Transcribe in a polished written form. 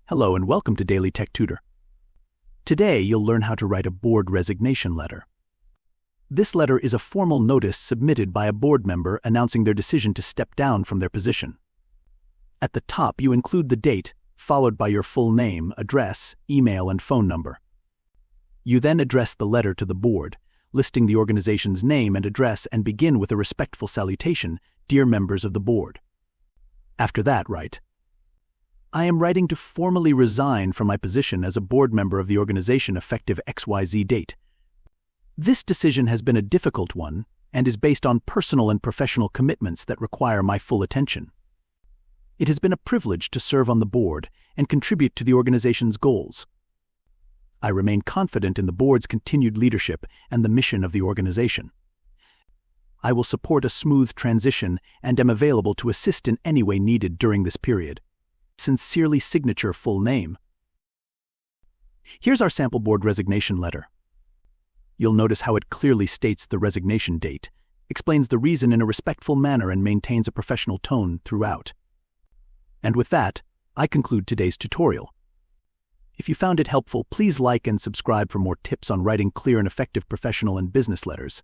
Hello and welcome to Daily Tech Tutor. Today you'll learn how to write a board resignation letter. This letter is a formal notice submitted by a board member announcing their decision to step down from their position. At the top you include the date, followed by your full name, address, email, and phone number. You then address the letter to the board, listing the organization's name and address, and begin with a respectful salutation, "Dear members of the board." After that, write, "I am writing to formally resign from my position as a board member of the organization effective XYZ date. This decision has been a difficult one and is based on personal and professional commitments that require my full attention. It has been a privilege to serve on the board and contribute to the organization's goals. I remain confident in the board's continued leadership and the mission of the organization. I will support a smooth transition and am available to assist in any way needed during this period. Sincerely, signature, full name." Here's our sample board resignation letter. You'll notice how it clearly states the resignation date, explains the reason in a respectful manner, and maintains a professional tone throughout. And with that, I conclude today's tutorial. If you found it helpful, please like and subscribe for more tips on writing clear and effective professional and business letters.